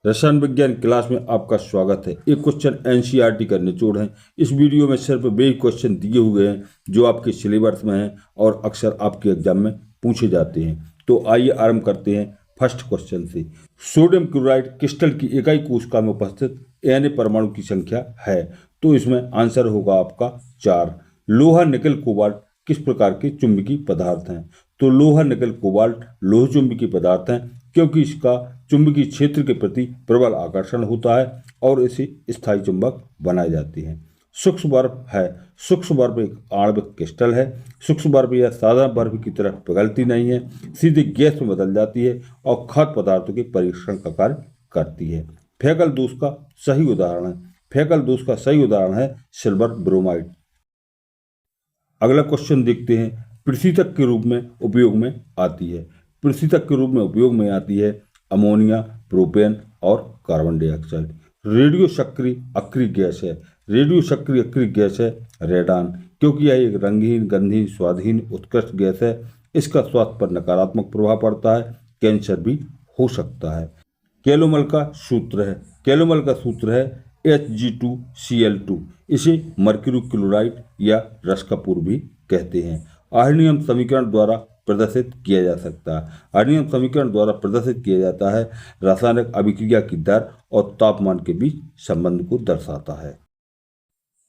रसायन विज्ञान क्लास में आपका स्वागत है। एक क्वेश्चन एनसीईआरटी का निचोड़ है। इस वीडियो में सिर्फ वे क्वेश्चन दिए हुए हैं जो आपके सिलेबस में हैं और अक्सर आपके एग्जाम में पूछे जाते हैं। तो आइए आरंभ करते हैं फर्स्ट क्वेश्चन से। सोडियम क्लोराइड क्रिस्टल की इकाई कोशिका में उपस्थित Na परमाणु की संख्या है। तो इसमें आंसर होगा आपका 4। लोहा निकल कोबाल्ट किस प्रकार के चुंबकीय पदार्थ हैं? तो लोहा निकल कोबाल्ट लोह चुंबकीय पदार्थ हैं क्योंकि इसका चुंबकीय क्षेत्र के प्रति प्रबल आकर्षण होता है और इसे स्थायी चुंबक बनाए जाते हैं। सूक्ष्म बर्फ है। सूक्ष्म बर्फ एक आणविक क्रिस्टल है। सूक्ष्म बर्फ यह साधारण बर्फ की तरह पिघलती नहीं है, सीधे गैस में बदल जाती है और खाद्य पदार्थों के परीक्षण का कार्य करती है। फेकल दोष का सही उदाहरण है। फेकल दोष का सही उदाहरण है सिल्वर ब्रोमाइड। अगला क्वेश्चन देखते हैं। पृथ्वीतक के रूप में उपयोग में आती है। पृथ्वीतक के रूप में उपयोग में आती है अमोनिया, प्रोपेन और कार्बन डाइऑक्साइड। रेडियो सक्रिय अक्रिय गैस है। रेडियो सक्रिय अक्रिय गैस है रेडान, क्योंकि यह एक रंगहीन, गंधहीन, स्वादहीन उत्कृष्ट गैस है। इसका स्वास्थ्य पर नकारात्मक प्रभाव पड़ता है, कैंसर भी हो सकता है। कैलोमल का सूत्र है। कैलोमल का सूत्र है Hg2Cl2। इसे मर्क्यूरी क्लोराइड या रस कपूर भी कहते हैं। आर्नियम समीकरण द्वारा प्रदर्शित किया जा सकता है। आर्नियम समीकरण द्वारा प्रदर्शित किया जाता है रासायनिक अभिक्रिया की दर और तापमान के बीच संबंध को दर्शाता है।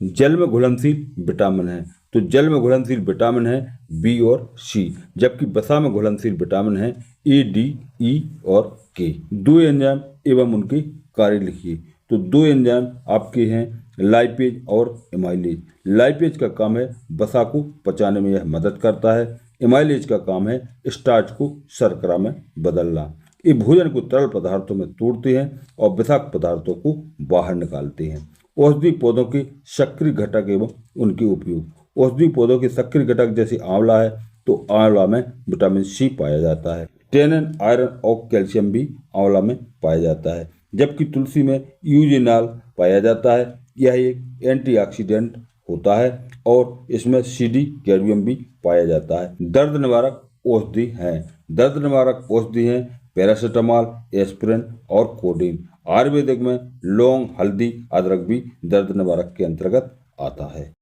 जल में घुलनशील विटामिन है। तो जल में घुलनशील विटामिन है बी और सी, जबकि वसा में घुलनशील विटामिन है ए, डी, ई और के। दो एंजाइम एवं उनके कार्य लिखिए। तो दो एंजाइम आपके हैं लाइपेज और एमाइलेज। लाइपेज का काम है वसा को पचाने में, यह मदद करता है। एमाइलेज का काम है स्टार्च को शर्करा में बदलना। ये भोजन को तरल पदार्थों में तोड़ते हैं और विषाक्त पदार्थों को बाहर निकालते हैं। औषधि पौधों के सक्रिय घटक एवं उनके उपयोग। औषधि पौधों के सक्रिय घटक जैसे आंवला है, तो आंवला में विटामिन सी पाया जाता है। टेनिन, आयरन और कैल्शियम भी आंवला में पाया जाता है, जबकि तुलसी में यूजेनाल पाया जाता है। यह एक एंटीऑक्सीडेंट होता है और इसमें सीडी कैडमियम भी पाया जाता है। दर्द निवारक औषधि हैं। दर्द निवारक औषधि हैं पैरासीटामोल, एस्पिरिन और कोडीन। आयुर्वेदिक में लौंग, हल्दी, अदरक भी दर्द निवारक के अंतर्गत आता है।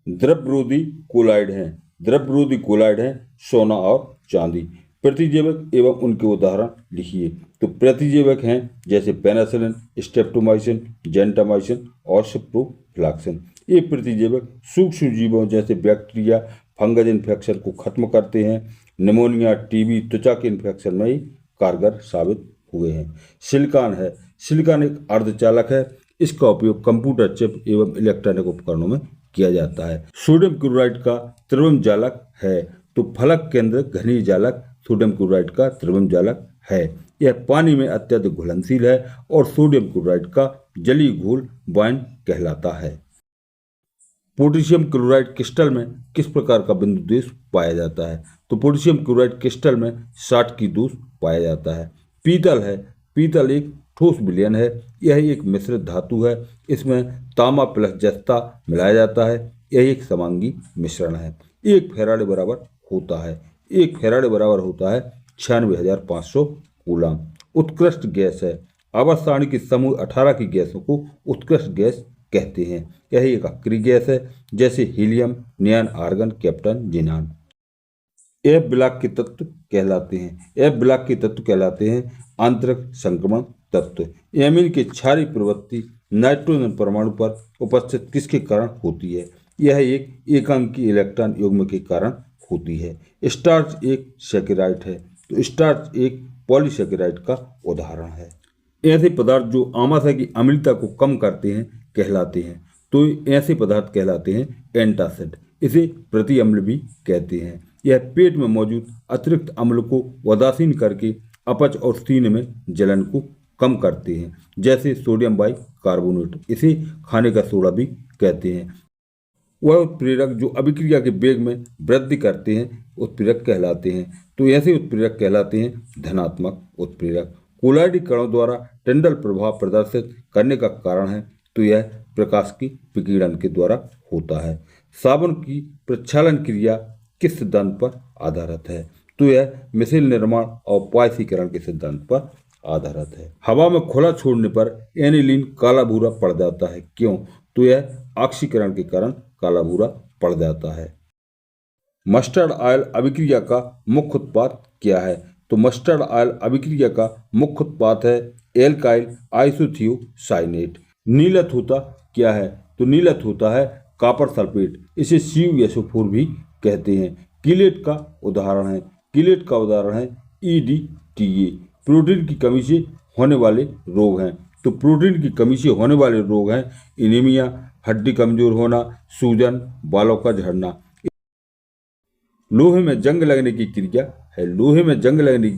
द्रव्यरोधी कोलाइड हैं। द्रव्यरोधी कोलाइड हैं सोना और चांदी। प्रतिजैविक एवं उनके उदाहरण लिखिए। तो प्रतिजैविक हैं जैसे पेनिसिलिन, स्ट्रेप्टोमाइसिन, जेंटामाइसिन और सिप्रोफ्लॉक्सिन। ये प्रतिजैविक सूक्ष्म जीवों जैसे बैक्टीरिया, फंगस इन्फेक्शन को खत्म करते हैं। निमोनिया, टीबी, त्वचा के इन्फेक्शन में ही कारगर साबित हुए हैं। सिलिकॉन है। सिलिकॉन एक अर्धचालक है। इसका उपयोग कंप्यूटर चिप एवं इलेक्ट्रॉनिक उपकरणों में किया जाता है। सोडियम क्लोराइड का त्रिविम जालक है। तो फलक केंद्र घनीय जालक सोडियम क्लोराइड का त्रिविम जालक है। यह पानी में अत्यधिक घुलनशील है और सोडियम क्लोराइड का जलीय घोल वाइन कहलाता है। पोटेशियम क्लोराइड क्रिस्टल में किस प्रकार का बिंदु दोष पाया जाता है? तो पोटेशियम क्लोराइड क्रिस्टल में 60 की दोष पाया जाता है। पीतल है। पीतल एक ठोस विलयन है। यह एक मिश्रित धातु है। इसमें तांबा प्लस जस्ता मिलाया जाता है। यह एक समांगी मिश्रण है। 1 फैराडे बराबर होता है। 1 फैराडे बराबर होता है 96,500 कूलम। उत्कृष्ट गैस है। आवर्त सारणी के समूह 18 की गैसों को उत्कृष्ट गैस कहते हैं। यह एक अक्रिय गैस है जैसे helium, neon, argon, krypton, xenon. F block के तत्व कहलाते हैं। एफ ब्लॉक के तत्व कहलाते हैं आंतरिक संक्रमण तत्व। एमीन की क्षारीय प्रवृत्ति नाइट्रोजन परमाणु पर उपस्थित किसके कारण होती है? यह एक एकांकी इलेक्ट्रॉन युग्म के कारण होती है। स्टार्च एक सैकेराइड है। तो स्टार्च एक पॉलीसैकेराइड का उदाहरण है। ऐसे पदार्थ जो आमाशय की अम्लता को कम करते हैं कहलाते हैं। तो ऐसे पदार्थ कहलाते हैं एंटासिड। इसे प्रति अम्ल भी कहते हैं। यह पेट में मौजूद अतिरिक्त अम्ल को उदासीन करके अपच और सीने में जलन को कम करते हैं, जैसे सोडियम बाइकार्बोनेट। इसे खाने का सोडा भी कहते हैं। वह उत्प्रेरक जो अभिक्रिया के वेग में वृद्धि करते हैं उत्प्रेरक कहलाते हैं। तो ऐसे उत्प्रेरक कहलाते हैं धनात्मक उत्प्रेरक। कोलाइडी कणों द्वारा टिंडल प्रभाव प्रदर्शित करने का कारण है, तो यह प्रकाश की विकिरण के द्वारा होता है। साबुन की प्रक्षालन क्रिया किस सिद्धांत पर आधारित है? तो यह मिसेल निर्माण और पायसीकरण के सिद्धांत पर आधारित है। हवा में खुला छोड़ने पर एनिलीन काला भूरा पड़ जाता है। क्यों? तो यह ऑक्सीकरण के कारण काला भूरा पड़ जाता है। मस्टर्ड ऑयल अभिक्रिया का मुख्य उत्पाद क्या है? तो मस्टर्ड ऑयल अभिक्रिया का मुख्य उत्पाद है एल्काइल आइसोथियोसाइनेट। नीलत होता क्या है? तो नीलत होता है कॉपर सल्फेट, इसे CuSO4 भी कहते हैं। कीलेट का उदाहरण है EDTA। प्रोटीन की कमी से होने वाले रोग हैं। तो प्रोटीन की कमी से होने वाले रोग हैं एनीमिया, हड्डी कमजोर होना, सूजन, बालों का झड़ना। लोहे में जंग लगने की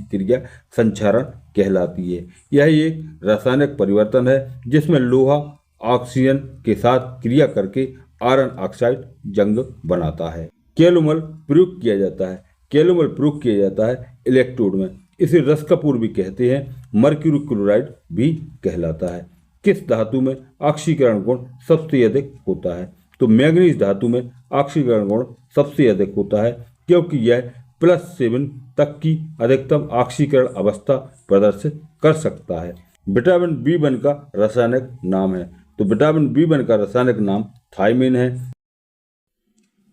क्रिया संक्षारण कहलाती है। यह एक रासायनिक परिवर्तन है जिसमें लोहा ऑक्सीजन के साथ क्रिया करके आयरन ऑक्साइड जंग बनाता है। कैलोमल प्रयोग किया जाता है इलेक्ट्रोड में। इसे रस कपूर भी कहते हैं, मर्क्यूरी क्लोराइड भी कहलाता है। किस धातु में ऑक्सीकरण गुण सबसे अधिक होता है? तो मैंगनीज धातु में ऑक्सीकरण गुण सबसे अधिक होता है, क्योंकि यह +7 तक की अधिकतम ऑक्सीकरण अवस्था प्रदर्शित कर सकता है। विटामिन B1 का रासायनिक नाम है। तो विटामिन B1 का रासायनिक नाम थायमिन है।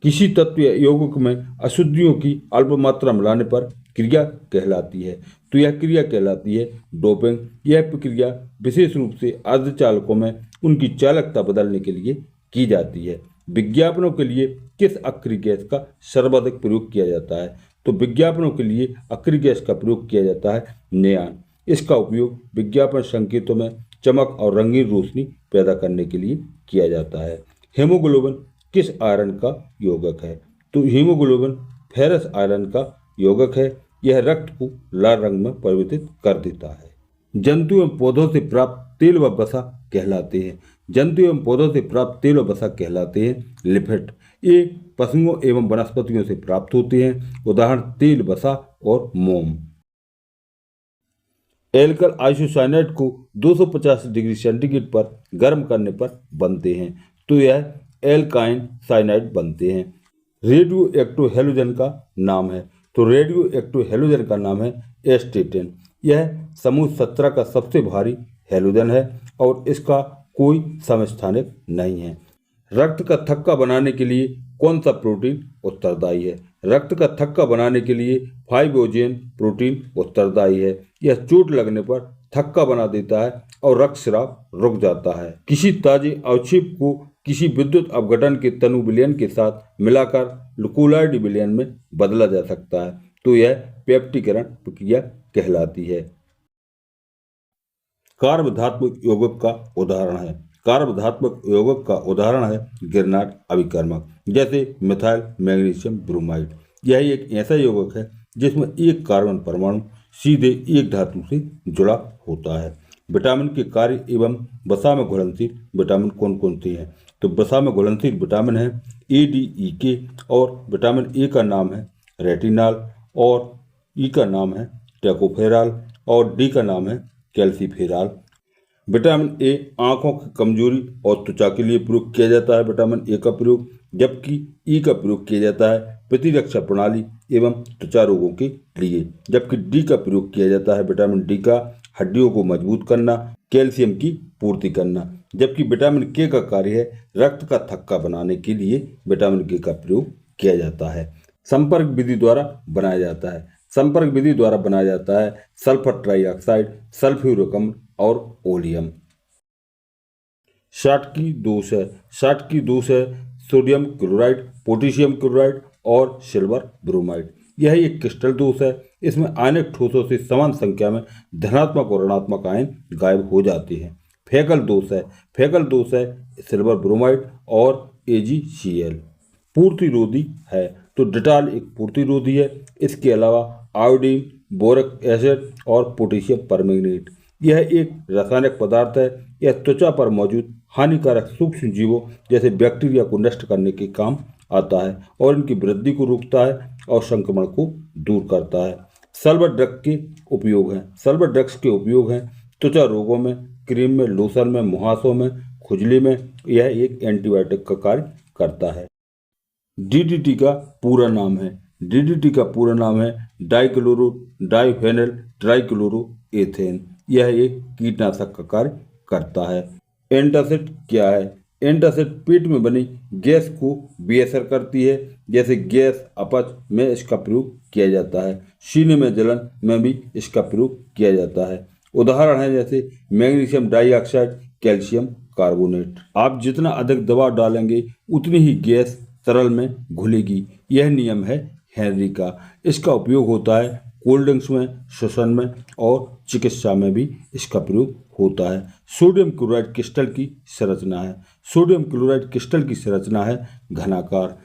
किसी तत्व या यौगिक में अशुद्धियों की अल्प मात्रा मिलाने पर क्रिया कहलाती है। तो यह क्रिया कहलाती है डोपिंग। यह प्रक्रिया विशेष रूप से अर्धचालकों में उनकी चालकता बदलने के लिए की जाती है। विज्ञापनों के लिए किस अक्रिय गैस का सर्वाधिक प्रयोग किया जाता है? तो विज्ञापनों के लिए अक्रिय गैस का प्रयोग किया जाता है नेऑन। इसका उपयोग विज्ञापन संकेतों में चमक और रंगीन रोशनी पैदा करने के लिए किया जाता है। हीमोग्लोबिन किस आयरन का यौगिक है? तो हीमोग्लोबिन फेरस आयरन का यौगिक है। यह रक्त को लाल रंग में परिवर्तित कर देता है। जंतु एवं पौधों से प्राप्त तेल व वसा कहलाते हैं लिपिड। ये पशुओं एवं वनस्पतियों से प्राप्त होते हैं। उदाहरण तेल, वसा और मोम। एल्कल आइसोसाइनेट को 250 डिग्री सेंटीग्रेड पर गर्म करने पर बनते हैं। तो यह एल्काइन साइनाइड बनते हैं। रेडियो एक्टिव हैलोजन का नाम है। तो रेडियो एक्टिव हैलोजन का नाम है एस्टेटिन। यह समूह 17 का सबसे भारी हैलोजन है और इसका कोई समस्थानिक नहीं है। रक्त का थक्का बनाने के लिए कौन सा प्रोटीन उत्तरदायी है? रक्त का थक्का बनाने के लिए फाइब्रोजिन प्रोटीन उत्तरदायी है। यह चोट लगने पर थक्का बना देता है और रक्तस्राव रुक जाता है। किसी ताजे अवक्षेप को किसी विद्युत अपघटन के तनु विलयन के साथ मिलाकर कोलॉइड विलयन में बदला जा सकता है। तो यह पेप्टीकरण प्रक्रिया कहलाती है। कार्बधात्मक यौगिक का उदाहरण है गिरनाट अभिकर्मक, जैसे मिथाइल मैग्नीशियम ब्रोमाइड। यह एक ऐसा यौगिक है जिसमें एक कार्बन परमाणु सीधे एक धातु से जुड़ा होता है। विटामिन के कार्य एवं वसा में घुलनशील विटामिन कौन कौन से हैं? तो वसा में घुलनशील विटामिन है ADEK और विटामिन ए का नाम है रेटिनॉल और ई का नाम है टोकोफेरॉल और डी का नाम है कैल्सीफेरॉल। विटामिन ए आंखों की कमजोरी और त्वचा के लिए प्रयोग किया जाता है विटामिन ए का प्रयोग, जबकि ई का प्रयोग किया जाता है प्रतिरक्षा प्रणाली एवं त्वचा रोगों के लिए, जबकि डी का प्रयोग किया जाता है विटामिन डी का हड्डियों को मजबूत करना, कैल्शियम की पूर्ति करना। जबकि विटामिन के का कार्य है रक्त का थक्का बनाने के लिए विटामिन के का प्रयोग किया जाता है। संपर्क विधि द्वारा बनाया जाता है सल्फर ट्राइऑक्साइड, सल्फ्यूरिक अम्ल और ओलियम। शाटकी दोष है सोडियम क्लोराइड, पोटेशियम क्लोराइड और सिल्वर ब्रोमाइड। यह एक क्रिस्टल दोष है। इसमें आयनिक ठोसों से समान संख्या में धनात्मक और ऋणात्मक आयन गायब हो जाते हैं। फेकल दोष है सिल्वर ब्रोमाइड और AgCl। पूर्तिरोधी है तो डिटॉल एक पूर्तिरोधी है। इसके अलावा आयोडीन, बोरिक एसिड और पोटेशियम परमैंगनेट यह एक रासायनिक पदार्थ है। यह त्वचा पर मौजूद हानिकारक सूक्ष्म जीवों जैसे बैक्टीरिया को नष्ट करने के काम आता है और इनकी वृद्धि को रोकता है और संक्रमण को दूर करता है। सल्फर ड्रग्स के उपयोग हैं त्वचा रोगों में, क्रीम में, लोशन में, मुहासों में, खुजली में। यह एक एंटीबायोटिक का कार्य करता है। DDT का पूरा नाम है डाइक्लोरो डाइफेनिल ट्राइक्लोरोएथेन। यह एक कीटनाशक का कार्य करता है। एंटासिड क्या है? एंटासिड पेट में बनी गैस को बेअसर करती है। जैसे गैस अपच में इसका प्रयोग किया जाता है। सीने में जलन में भी इसका प्रयोग किया जाता है। उदाहरण है जैसे मैग्नीशियम डाइऑक्साइड, कैल्शियम कार्बोनेट। आप जितना अधिक दबाव डालेंगे उतनी ही गैस तरल में घुलेगी। यह नियम है हेनरी का। इसका उपयोग होता है कोल्ड ड्रिंक्स में, श्वसन में और चिकित्सा में भी इसका प्रयोग होता है। सोडियम क्लोराइड क्रिस्टल की संरचना है। सोडियम क्लोराइड क्रिस्टल की संरचना है घनाकार।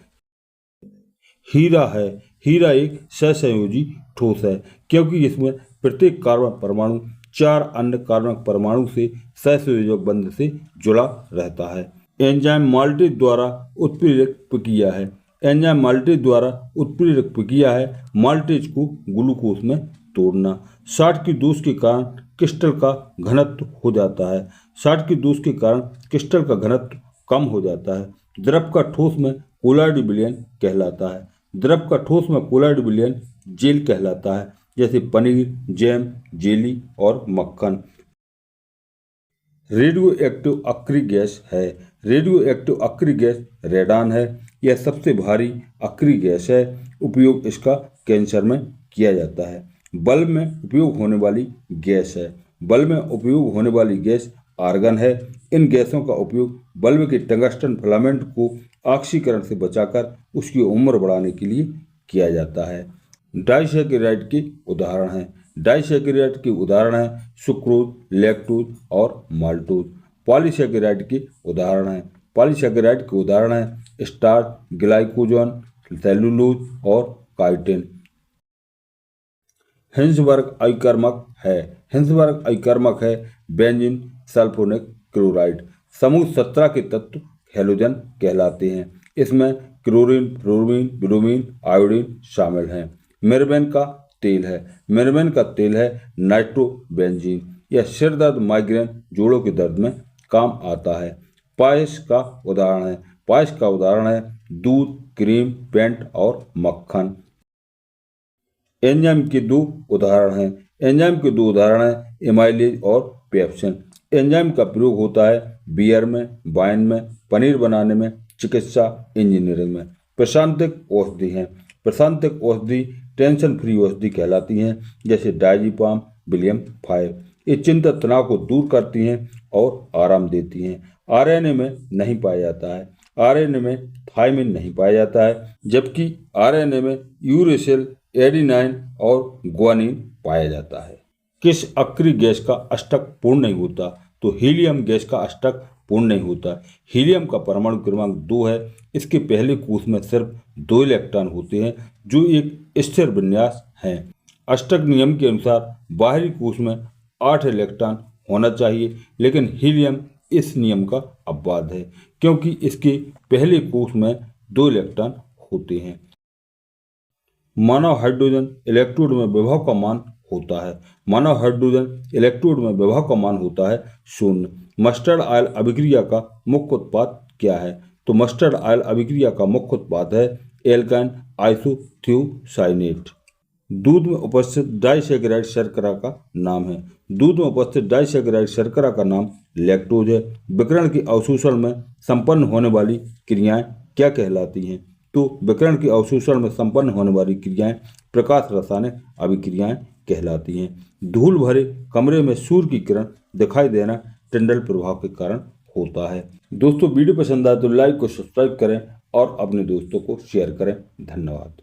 हीरा है। हीरा एक सहसंयोजी ठोस है क्योंकि इसमें प्रत्येक कार्बन परमाणु 4 अन्य कार्बन परमाणु से सहसंयोजक बंध से जुड़ा रहता है। एंजाइम माल्टेज द्वारा उत्प्रेरक प्रक्रिया है। एंजाइम माल्टेज द्वारा उत्प्रेरक प्रक्रिया है माल्टेज को ग्लूकोज में तोड़ना। शॉर्ट की दोष के कारण क्रिस्टल का घनत्व हो जाता है। शॉर्ट की दोष के कारण क्रिस्टल का घनत्व कम हो जाता है। द्रव का ठोस में कोलॉइड विलयन कहलाता है। द्रव का ठोस में कोलॉइड विलयन जेल कहलाता है। जैसे पनीर, जैम, जेली और मक्खन। रेडियो एक्टिव अक्रिय गैस है। रेडियो एक्टिव अक्रिय गैस रेडान है। यह सबसे भारी अक्रिय गैस है। उपयोग इसका कैंसर में किया जाता है। बल्ब में उपयोग होने वाली गैस है। बल्ब में उपयोग होने वाली गैस आर्गन है। इन गैसों का उपयोग बल्ब के टंगस्टन फिलामेंट को ऑक्सीकरण से बचाकर उसकी उम्र बढ़ाने के लिए किया जाता है। डाइसैकेराइड के उदाहरण हैं। डाइसैकेराइड के उदाहरण हैं सुक्रोज, लैक्टोज और माल्टोज। पॉलीसैकेराइड के उदाहरण हैं। पॉलीसैकेराइड के उदाहरण हैं स्टार्च, ग्लाइकोजन, सेलुलोज और काइटिन। हिंसबर्ग अभिकर्मक है। हिंसबर्ग अभिकर्मक है बेंजीन सल्फोनिक क्लोराइड। समूह 17 के तत्व हैलोजन कहलाते हैं। इसमें क्लोरीन, फ्लोरीन, ब्रोमीन, आयोडीन शामिल हैं। मेरबेन का तेल है। मेरबेन का तेल है नाइट्रोबेंजीन। यह सिर दर्द, माइग्रेन, जोड़ों के दर्द में काम आता है। पायस का उदाहरण है। पायस का उदाहरण है दूध, क्रीम, पेंट और मक्खन। एंजाइम के 2 उदाहरण हैं। एंजाइम के 2 उदाहरण हैं एमाइलेज और पेप्सिन। एंजाइम का प्रयोग होता है बियर में, वाइन में, पनीर बनाने में, चिकित्सा, इंजीनियरिंग में। प्रशांतक औषधि हैं। प्रशांतक औषधि टेंशन फ्री औषधि कहलाती हैं। जैसे डायजीपाम, विलियम 5। ये चिंता तनाव को दूर करती हैं और आराम देती हैं। आरएनए में नहीं पाया जाता है। आरएनए में थायमिन नहीं पाया जाता है, जबकि आरएनए में यूरेसिल, एडेनाइन और ग्वानिन पाया जाता है। किस अक्रिय गैस का अष्टक पूर्ण नहीं होता? तो हीलियम गैस का अष्टक पूर्ण नहीं होता। हीलियम का परमाणु क्रमांक 2 है। इसके पहले कोष में सिर्फ 2 इलेक्ट्रॉन होते हैं जो एक स्थिर विन्यास हैं। अष्टक नियम के अनुसार बाहरी कोष में 8 इलेक्ट्रॉन होना चाहिए, लेकिन हीलियम इस नियम का अपवाद है क्योंकि इसके पहले कोष में 2 इलेक्ट्रॉन होते हैं। मानव हाइड्रोजन इलेक्ट्रोड में विभव का मान होता है। मानव हाइड्रोजन इलेक्ट्रोड में विभव का मान होता है 0। मस्टर्ड ऑयल अभिक्रिया का मुख्य उत्पाद क्या है? तो मस्टर्ड ऑयल अभिक्रिया का मुख्य उत्पाद है एल्काइन आइसोथियोसाइनेट। दूध में उपस्थित डाइसैकेराइड शर्करा का नाम है। दूध में उपस्थित डाइसैकेराइड शर्करा का नाम लैक्टोज है। विकिरण के अवशोषण में संपन्न होने वाली क्रियाएं क्या कहलाती हैं? तो विकिरण के अवशोषण में संपन्न होने वाली क्रियाएं प्रकाश रासायनिक अभिक्रियाएं कहलाती हैं। धूल भरे कमरे में सूर्य की किरण दिखाई देना टिंडल प्रभाव के कारण होता है। दोस्तों, वीडियो पसंद आए तो लाइक और सब्सक्राइब करें और अपने दोस्तों को शेयर करें। धन्यवाद।